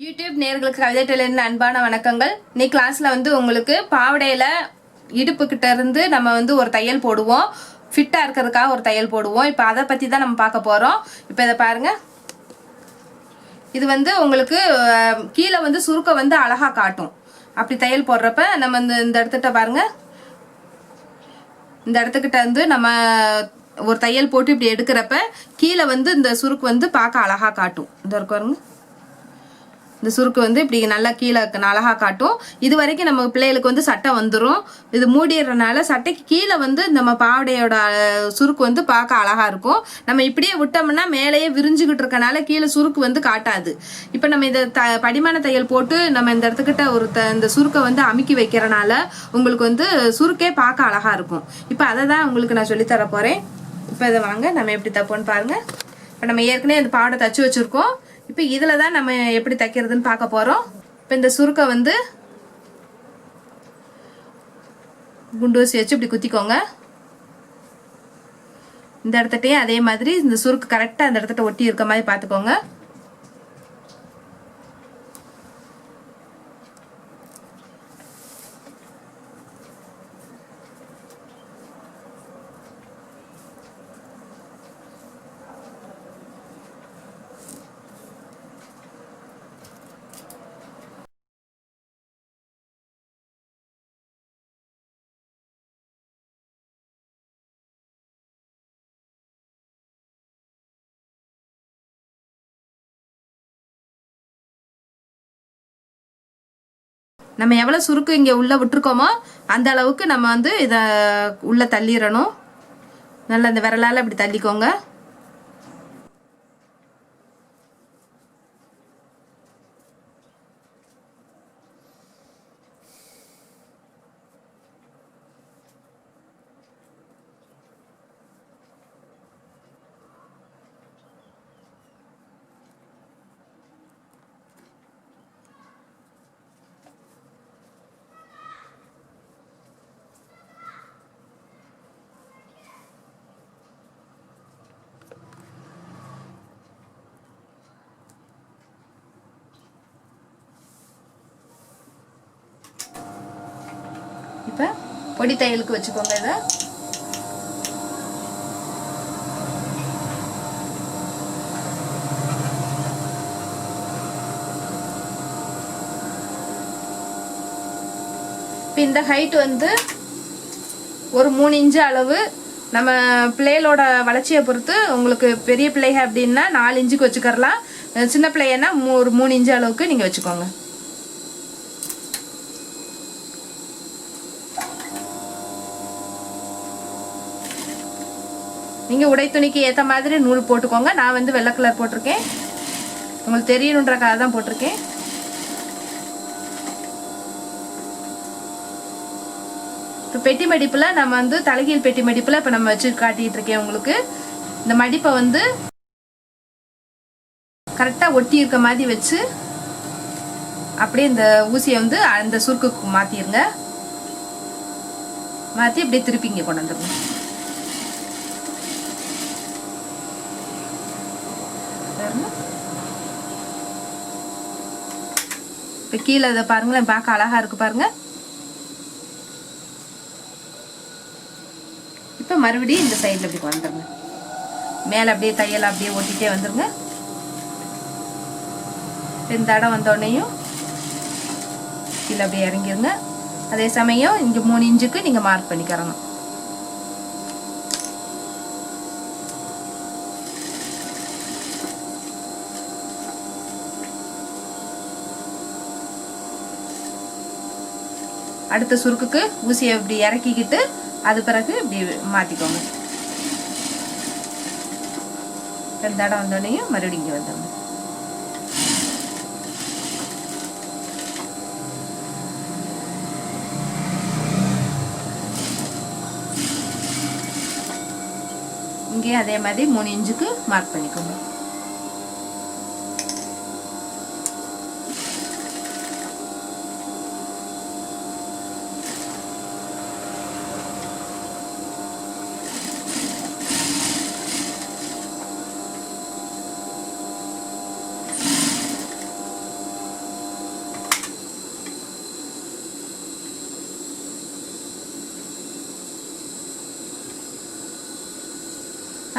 YouTube நேயர்களுக்கு கவிதை டெய்லரின் அன்பான வணக்கங்கள். இன்னைக்கு கிளாஸ்ல உங்களுக்கு பாவடையில இடுப்பு கிட்ட இருந்து நம்ம ஒரு தையல் போடுவோம். ஃபிட்டா இருக்கிறதுக்காக ஒரு தையல் போடுவோம். இப்போ அதை பத்தி தான் நம்ம பார்க்க போறோம். இப்போ இதை பாருங்க. இது உங்களுக்கு கீழே சுருக்க அழகா காட்டும். அப்படி தையல் போடுறப்ப நம்ம இந்த இடத்துட்ட பாருங்க. இந்த இடத்துக்கிட்ட நம்ம ஒரு தையல் போட்டு இப்படி எடுக்கிறப்ப கீழே இந்த சுருக்கு பார்க்க அழகா காட்டும். இந்த இருக்கு பாருங்க. இந்த சுருக்கு இப்படி நல்லா கீழே அழகா காட்டும். இது வரைக்கும் நம்ம பிள்ளைகளுக்கு சட்டை வந்துடும். இது மூடிடுறதுனால சட்டைக்கு கீழே நம்ம பாவடையோட சுருக்கு பார்க்க அழகா இருக்கும். நம்ம இப்படியே விட்டோம்னா மேலேயே விரிஞ்சுக்கிட்டு இருக்கனால கீழே சுருக்கு காட்டாது. இப்போ நம்ம இதை படிமான தையல் போட்டு நம்ம இந்த இடத்துக்கிட்ட இந்த சுருக்கை அமுக்கி வைக்கிறனால உங்களுக்கு சுருக்கே பார்க்க அழகா இருக்கும். இப்போ அதை தான் உங்களுக்கு நான் சொல்லித்தர போறேன். இப்போ இதை வாங்க நம்ம எப்படி தப்போன்னு பாருங்க. இப்போ நம்ம ஏற்கனவே இந்த பாவடை தச்சு வச்சிருக்கோம். இப்போ இதில் தான் நம்ம எப்படி தைக்கிறதுன்னு பார்க்க போகிறோம். இப்போ இந்த சுருக்கை குண்டு ஊசி வச்சு இப்படி குத்திக்கோங்க. இந்த இடத்துட்டையும் அதே மாதிரி இந்த சுருக்கு கரெக்டாக அந்த இடத்துல ஒட்டி இருக்க மாதிரி பார்த்துக்கோங்க. நம்ம எவ்வளோ சுருக்கு இங்கே உள்ளே விட்டுருக்கோமோ அந்த அளவுக்கு நம்ம இதை உள்ளே தள்ளிடணும். நல்லா இந்த விரலால் இப்படி தள்ளிக்கோங்க. இப்போ பொடி தையலுக்கு வச்சுக்கோங்க. இதை இப்போ இந்த ஹைட் ஒரு 3 இன்ச்சு அளவு. நம்ம பிள்ளைகளோட வளர்ச்சியை பொறுத்து உங்களுக்கு பெரிய பிள்ளைங்க அப்படின்னா 4 இன்ச்சுக்கு வச்சுக்கரலாம். சின்ன பிள்ளைன்னா ஒரு 3 இன்ச்சு அளவுக்கு நீங்கள் வச்சுக்கோங்க. நீங்கள் உடை துணிக்கு ஏற்ற மாதிரி நூல் போட்டுக்கோங்க. நான் வெள்ளை கலர் போட்டிருக்கேன். உங்களுக்கு தெரியணுன்றக்காக தான் போட்டிருக்கேன். இப்போ பெட்டி மடிப்பில் நம்ம தலைகீழ் பெட்டி மடிப்பில் இப்போ நம்ம வச்சு காட்டிகிட்டு இருக்கேன். உங்களுக்கு இந்த மடிப்பை கரெக்டாக ஒட்டி இருக்க மாதிரி வச்சு அப்படியே இந்த ஊசியை அந்த சுருக்குக்கு மாற்றிடுங்க. மாற்றி அப்படியே திருப்பி இங்கே கொண்டு வந்துடுங்க. இப்போ கீழே இதை பாருங்களேன், பார்க்க அழகா இருக்கு பாருங்க. இப்போ மறுபடியும் இந்த சைடில் இப்படி வந்துருங்க. மேலே அப்படியே தையல் அப்படியே ஓட்டிகிட்டே வந்துருங்க. இந்த இடம் வந்தோடனையும் கீழே அப்படியே இறங்கிருங்க. அதே சமயம் இங்கே 3 இன்ச்சுக்கு நீங்கள் மார்க் பண்ணிக்கிறணும். அடுத்த சுருக்குக்கு ஊசியை இப்படி இறக்கிக்கிட்டு அது பிறகு இப்படி மாற்றிக்கோங்க. இந்த இடம் வந்தோடனையும் மறுபடியும் இங்கே வந்துடுங்க. இங்கேயும் அதே மாதிரி 3 இன்ச்சுக்கு மார்க் பண்ணிக்கோங்க.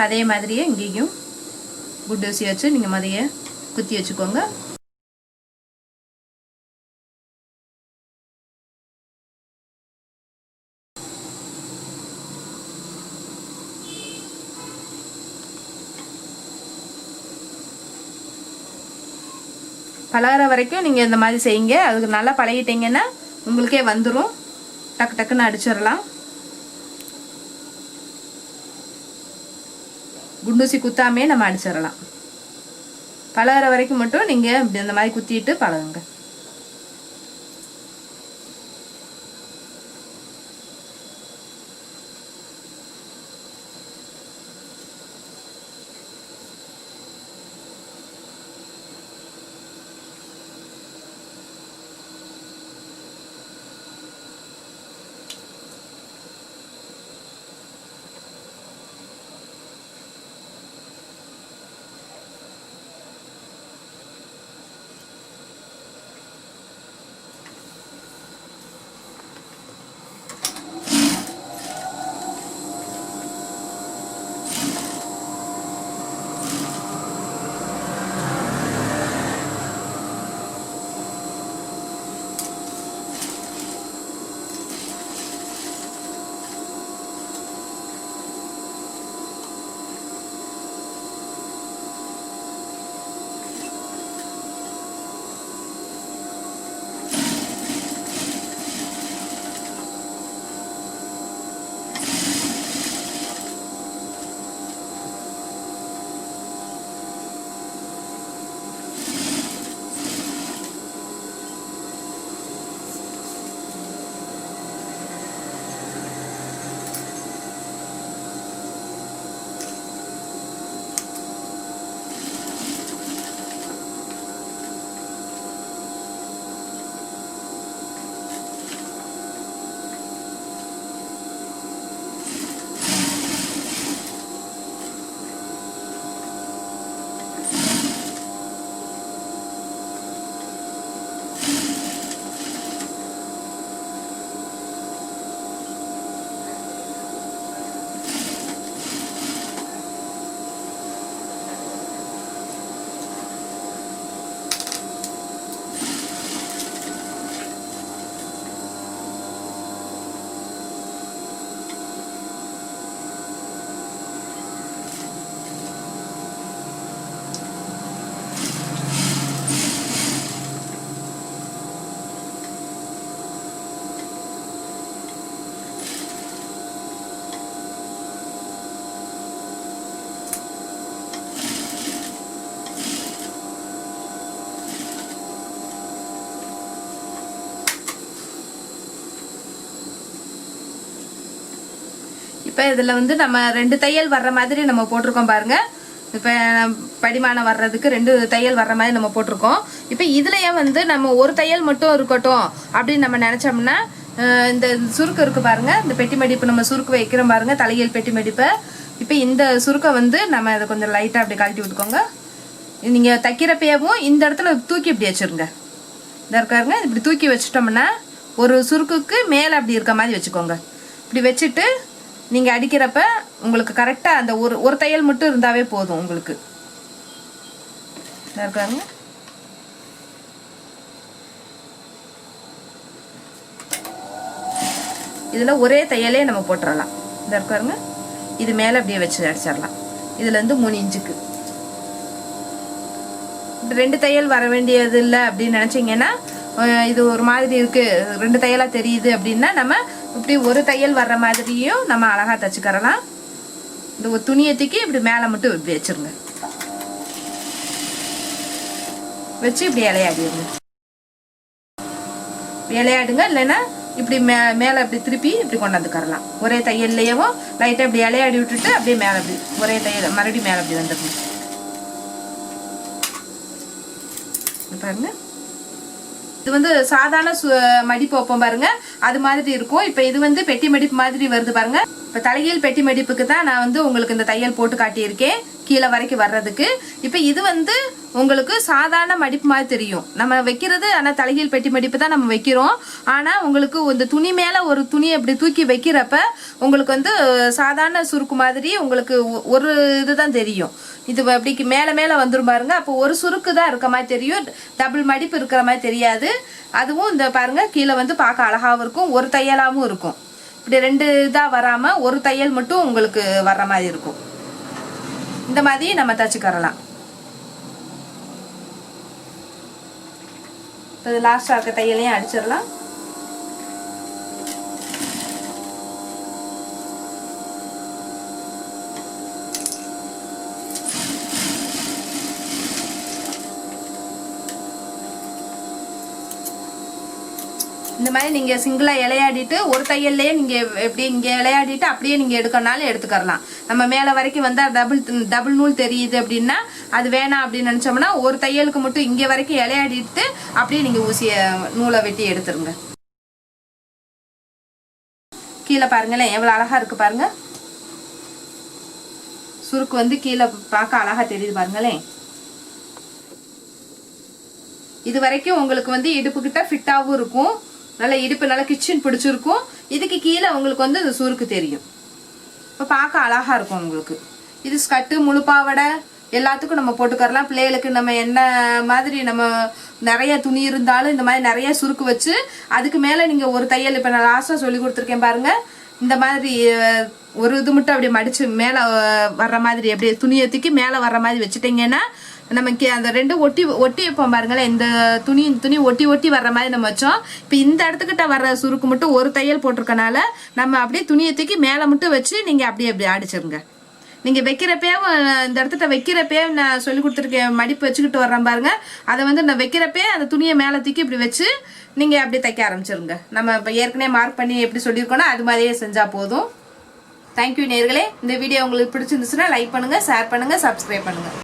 அதே மாதிரியே இங்கேயும் குண்டு ஊசி வச்சு நீங்கள் மதிய குத்தி வச்சுக்கோங்க. பழகிற வரைக்கும் நீங்கள் இந்த மாதிரி செய்யுங்க. அதுக்கு நல்லா பழகிட்டீங்கன்னா உங்களுக்கே வந்துடும். டக்கு டக்குன்னு அடிச்சிடலாம். குண்டூசி குத்தாமே நம்ம அடிச்சிடலாம். பழகிற வரைக்கும் மட்டும் நீங்கள் இப்படி இந்த மாதிரி குத்திட்டு பழகுங்க. இப்போ இதில் வந்து நம்ம 2 தையல் வர்ற மாதிரி நம்ம போட்டிருக்கோம் பாருங்க. இப்போ படிமானம் வர்றதுக்கு 2 தையல் வர்ற மாதிரி நம்ம போட்டிருக்கோம். இப்போ இதுலயே வந்து நம்ம ஒரு தையல் மட்டும் இருக்கட்டும் அப்படின்னு நம்ம நினைச்சோம்னா இந்த சுருக்கு இருக்கு பாருங்க. இந்த பெட்டி மடிப்பு நம்ம சுருக்கு வைக்கிறோம் பாருங்க, தலையல் பெட்டி மடிப்பை. இப்போ இந்த சுருக்கை வந்து நம்ம அதை கொஞ்சம் லைட்டாக அப்படி கழட்டி விட்டுக்கோங்க. நீங்கள் தைக்கிறப்பவும் இந்த இடத்துல தூக்கி இப்படி வச்சுருங்க. இந்த இருக்காருங்க, இப்படி தூக்கி வச்சுட்டோம்னா ஒரு சுருக்குக்கு மேலே அப்படி இருக்க மாதிரி வச்சுக்கோங்க. இப்படி வச்சுட்டு நீங்கள் அடிக்கிறப்ப உங்களுக்கு கரெக்டாக அந்த ஒரு தையல் மட்டும் இருந்தாவே போதும் உங்களுக்கு. இருக்காங்க, இதில் ஒரே தையலே நம்ம போட்டுடலாம். இந்த இருக்காருங்க, இது மேலே அப்படியே வச்சு அடிச்சிடலாம். இதுலேருந்து 3 இன்ச்சுக்கு 2 தையல் வர வேண்டியது இல்லை அப்படின்னு நினச்சிங்கன்னா, இது ஒரு மாதிரி இருக்குது 2 தையலாக தெரியுது அப்படின்னா நம்ம இப்படி ஒரு தையல் வர்ற மாதிரியும் நம்ம அழகாக தைச்சிக்கிறலாம். இந்த ஒரு துணியை தூக்கி இப்படி மேலே மட்டும் இப்படி வச்சுருங்க. வச்சு இப்படி இலையாடிடுங்க. இலையாடுங்க, இல்லைன்னா இப்படி மேலே இப்படி திருப்பி இப்படி கொண்டாந்துக்கரலாம். ஒரே தையல்லையவும் லைட்டாக இப்படி இலையாடி விட்டுட்டு அப்படியே மேலே இப்படி ஒரே தையல் மறுபடியும் மேலே இப்படி வந்துடணும். பாருங்க, இது வந்து சாதாரண மடிப்பு வைப்போம் பாருங்க, அது மாதிரி இருக்கும். இப்போ இது வந்து பெட்டி மடிப்பு மாதிரி வருது பாருங்க. இப்போ தலையல் பெட்டி மடிப்புக்கு தான் நான் வந்து உங்களுக்கு இந்த தையல் போட்டு காட்டியிருக்கேன். கீழே வரைக்கும் வர்றதுக்கு. இப்போ இது வந்து உங்களுக்கு சாதாரண மடிப்பு மாதிரி தெரியும் நம்ம வைக்கிறது. ஆனால் தலைகீழ் பெட்டி மடிப்பு தான் நம்ம வைக்கிறோம். ஆனால் உங்களுக்கு இந்த துணி மேலே ஒரு துணியை இப்படி தூக்கி வைக்கிறப்ப உங்களுக்கு வந்து சாதாரண சுருக்கு மாதிரி உங்களுக்கு ஒரு இதுதான் தெரியும். இது அப்படி மேலே மேலே வந்துடும் பாருங்க. அப்போ ஒரு சுருக்கு தான் இருக்க மாதிரி தெரியும், டபுள் மடிப்பு இருக்கிற மாதிரி தெரியாது. அதுவும் இந்த பாருங்க கீழே வந்து பார்க்க அழகாகவும் இருக்கும், ஒரு தையலாகவும் இருக்கும். இப்படி 2 இதாக வராமல் ஒரு தையல் மட்டும் உங்களுக்கு வர்ற மாதிரி இருக்கும். இந்த மாதிரி நம்ம தச்சுக்கறலாம். இப்போ லாஸ்ட்டாக இருக்க தையலையும் அடிச்சிடலாம். இந்த மாதிரி நீங்கள் சிங்கிளாக இலையாடிட்டு ஒரு தையல்லையே நீங்கள் எப்படி இங்கே இலையாடிட்டு அப்படியே நீங்கள் எடுக்கனாலும் எடுத்துக்கறலாம். நம்ம மேலே வரைக்கும் வந்தால் டபுள் நூல் தெரியுது அப்படின்னா அது வேணாம் அப்படின்னு நினச்சோம்னா ஒரு தையலுக்கு மட்டும் இங்கே வரைக்கும் இலையாடிட்டு அப்படியே நீங்கள் ஊசியை நூலை வெட்டி எடுத்துருங்க. கீழே பாருங்களேன் எவ்வளோ அழகாக இருக்குது பாருங்க. சுருக்கு வந்து கீழே பார்க்க அழகாக தெரியுது பாருங்களேன். இது வரைக்கும் உங்களுக்கு வந்து இடுப்புக்கிட்ட ஃபிட்டாகவும் இருக்கும், நல்ல இடுப்பு நல்லா கிச்சன் பிடிச்சிருக்கும். இதுக்கு கீழே உங்களுக்கு வந்து இந்த சுருக்கு தெரியும். இப்போ பார்க்க அழகா இருக்கும் உங்களுக்கு. இது ஸ்கர்ட்டு முழுப்பாவடை எல்லாத்துக்கும் நம்ம போட்டுக்கறலாம். பிள்ளைகளுக்கு நம்ம என்ன மாதிரி நம்ம நிறைய துணி இருந்தாலும் இந்த மாதிரி நிறைய சுருக்கு வச்சு அதுக்கு மேலே நீங்கள் ஒரு தையல் இப்போ நான் லாஸ்ட்டாக சொல்லி கொடுத்துருக்கேன் பாருங்க. இந்த மாதிரி ஒரு இது மட்டும் அப்படியே மடிச்சு மேலே வர்ற மாதிரி அப்படியே துணியை தூக்கி மேலே வர்ற மாதிரி வச்சுட்டிங்கன்னா நமக்கு அந்த 2 ஒட்டி வைப்போம் பாருங்களேன். இந்த துணி ஒட்டி வர்ற மாதிரி நம்ம வச்சோம். இப்போ இந்த இடத்துக்கிட்ட வர்ற சுருக்கு மட்டும் ஒரு தையல் போட்டிருக்கனால நம்ம அப்படியே துணியை தூக்கி மேலே மட்டும் வச்சு நீங்கள் அப்படியே அடிச்சிருங்க. நீங்கள் வைக்கிறப்பேவும் இந்த இடத்துல வைக்கிறப்பே நான் சொல்லி கொடுத்துருக்கேன் மடிப்பு வச்சுக்கிட்டு வர்றேன் பாருங்க. அதை வந்து நான் வைக்கிறப்பே அந்த துணியை மேலே தூக்கி இப்படி வச்சு நீங்கள் அப்படியே தைக்க ஆரம்பிச்சிருங்க. நம்ம இப்போ ஏற்கனவே மார்க் பண்ணி எப்படி சொல்லியிருக்கோன்னா அது மாதிரியே செஞ்சால் போதும். தேங்க்யூ நேயர்களே. இந்த வீடியோ உங்களுக்கு பிடிச்சிருந்துச்சுன்னா லைக் பண்ணுங்கள், ஷேர் பண்ணுங்கள், சப்ஸ்கிரைப் பண்ணுங்கள்.